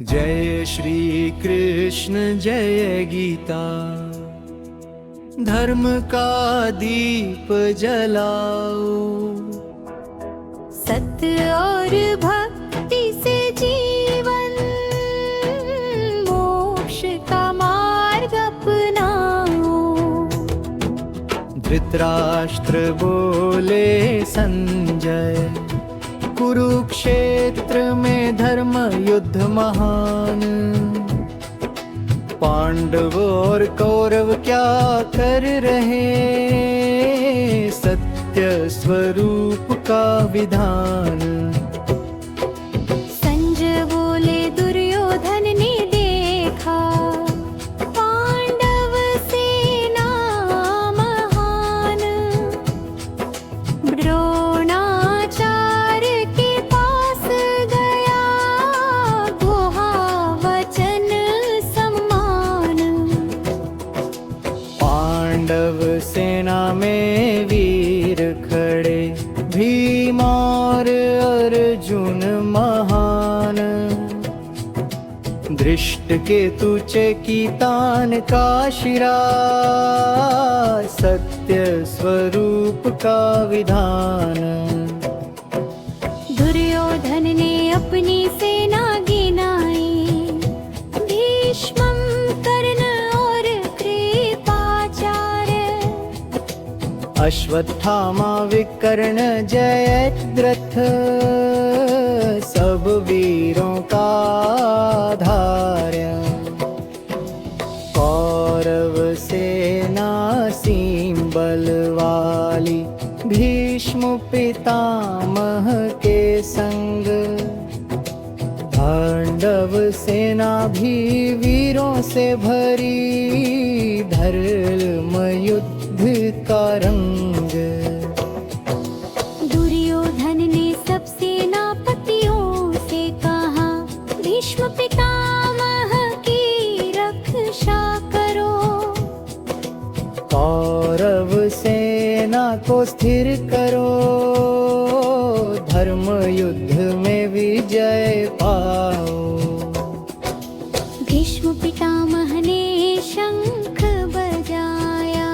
जय श्री कृष्ण जय गीता, धर्म का दीप जलाओ। सत्य और भक्ति से जीवन, मोक्ष का मार्ग अपनाओ। धृतराष्ट्र बोले संजय, कुरुक्षेत्र में धर्म युद्ध महान। पांडव और कौरव क्या कर रहे, सत्य स्वरूप का विधान। संजय बोले दुर्योधन ने देखा, पांडव सेना महान। द्रोणाचार्य के पास गया, गुहा वचन सम्मान। पांडव सेना में वीर खड़े, भीम और अर्जुन महान। धृष्टकेतु चेकितान का शिरा, सत्य स्वरूप का विधान। दुर्योधन ने अपनी सेना गिनाई, भीष्मं कर्ण और कृपाचार्य। अश्वत्थामा विकर्ण जयद्रथ, सब वीरों का आधार्य। कौरव सेना सीम बल वाली, भीष्म पितामह के संग। पांडव सेना भी वीरों से भरी, धर्म युद्ध का रंग। दुर्योधन ने सब सेनापतियों से कहा, भीष्म पितामह की रक्षा करो। कौरव सेना को स्थिर करो, धर्म युद्ध में विजय पाओ। भीष्म पितामह ने शंख बजाया,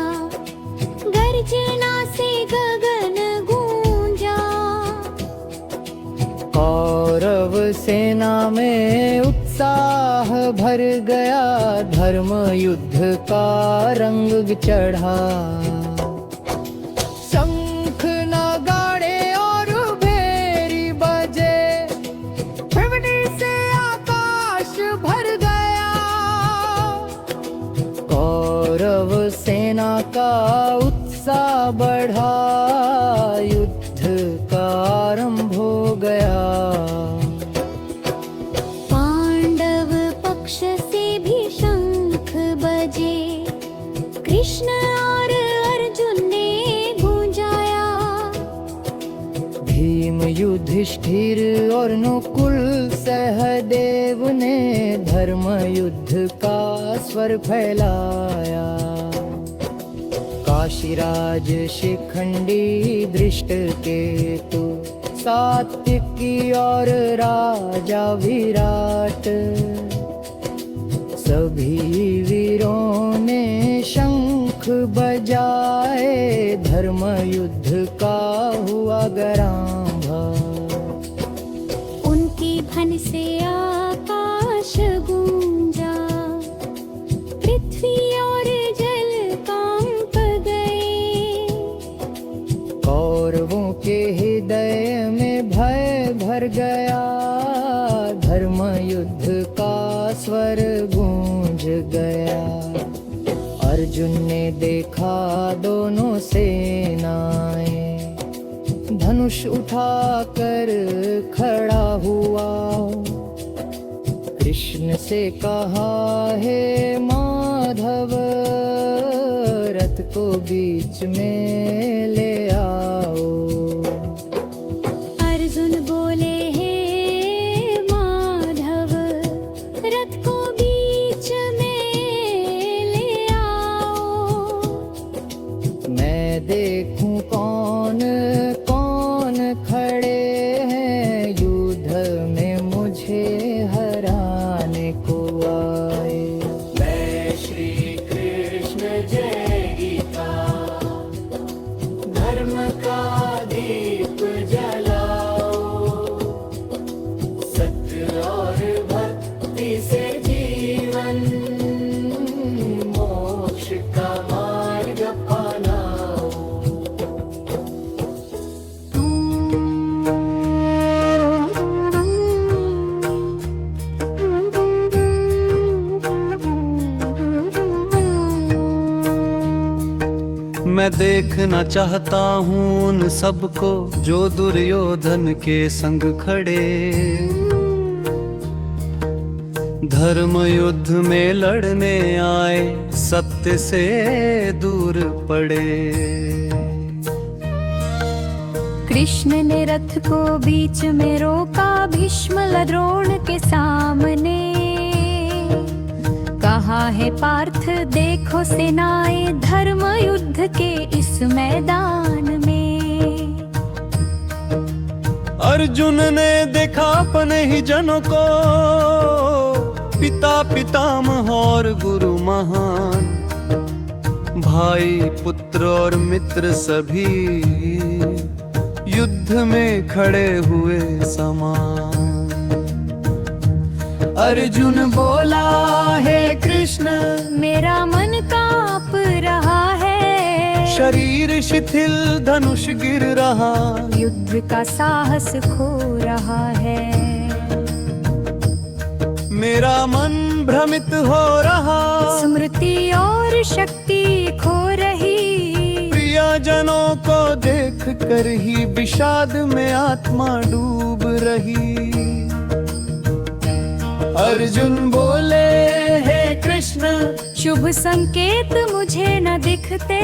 गर्जना से गगन गूंजा। कौरव सेना में उत्साह भर गया, धर्म युद्ध का रंग चढ़ा। शंख नगाड़े और भेरी बजे, ध्वनि से आकाश भर गया। कौरव सेना का उत्साह बढ़ा, युद्ध का आरंभ हो गया। पांडव पक्ष से भी शंख बजे, कृष्ण और अर्जुन ने गूंजाया। भीम युधिष्ठिर और नकुल सहदेव ने धर्म युद्ध का स्वर फैलाया। काशीराज शिखंडी दृष्टकेतु, सात्विकी और राजा विराट। सभी वीरों ने शंख बजाए, धर्म युद्ध का हुआ गरांभा। उनकी धन से आकाश गूंजा, पृथ्वी और जल कांप गए। कौरवों के हृदय में भय भर गया, धर्म युद्ध का स्वर गूंज गया। अर्जुन ने देखा दोनों सेनाएं, धनुष उठाकर खड़ा हुआ। कृष्ण से कहा, हे माधव, रथ को बीच में ले आओ। अर्जुन बोले, हे माधव, रथ को बीच में ले आओ। मैं देखूं कौन कौन खड़े हैं, युद्ध में मुझे हराने। मैं देखना चाहता हूँ उन सबको जो दुर्योधन के संग खड़े धर्म युद्ध में लड़ने आए, सत्य से दूर पड़े। कृष्ण ने रथ को बीच में रोका, भीष्म द्रोण के सामने। कहा है पार्थ देखो सेनाएं धर्म युद्ध के इस मैदान में। अर्जुन ने देखा अपने ही जनों को, पिता पितामह और गुरु महान, भाई पुत्र और मित्र सभी युद्ध में खड़े हुए समान। अर्जुन बोला हे कृष्ण मेरा मन कांप रहा है, शरीर शिथिल धनुष गिर रहा, युद्ध का साहस खो रहा है। मेरा मन भ्रमित हो रहा, स्मृति और शक्ति खो रही, प्रियजनों को देख कर ही विषाद में आत्मा डूब रही। अर्जुन बोले हे कृष्ण शुभ संकेत मुझे न दिखते,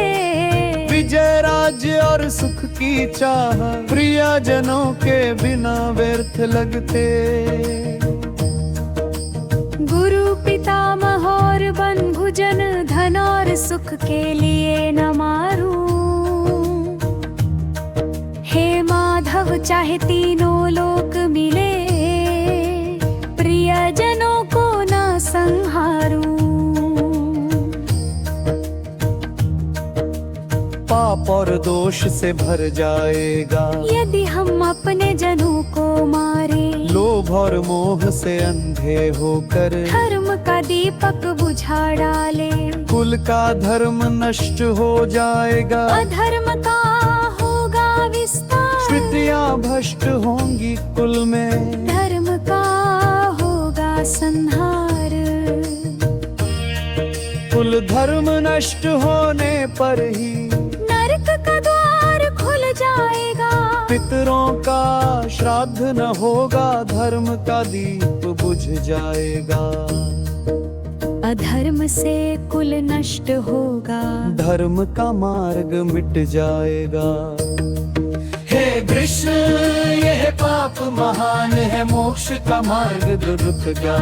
विजय राज्य और सुख की चाह प्रियजनों के बिना व्यर्थ लगते। गुरु पितामह और बंधुजन धन और सुख के लिए न मारूं। हे माधव चाहे तीनों लोक मिले, प्रियजनों को न संहारूं। पाप और दोष से भर जाएगा यदि हम अपने जनों को मारे, लोभ और मोह से अंधे होकर धर्म का दीपक बुझा डाले। कुल का धर्म नष्ट हो जाएगा, अधर्म का होगा विस्तार, श्रुतियाँ भ्रष्ट होंगी कुल में, धर्म का होगा संहार। कुल धर्म नष्ट होने पर ही नरक का द्वार खुल जाएगा, पितरों का श्राद्ध न होगा, धर्म का दीप बुझ जाएगा। अधर्म से कुल नष्ट होगा, धर्म का मार्ग मिट जाएगा। हे कृष्ण यह पाप महान है, मोक्ष का मार्ग रुक जा।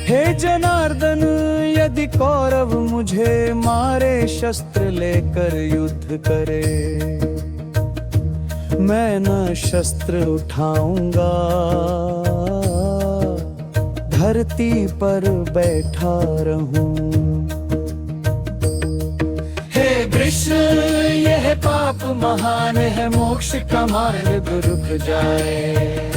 हे जनार्दन यदि कौरव मुझे मारे, शस्त्र लेकर युद्ध करे, मैं न शस्त्र उठाऊंगा, धरती पर बैठा रहूं। हे कृष्ण यह पाप महान है, मोक्ष का मार्ग रुक जाए।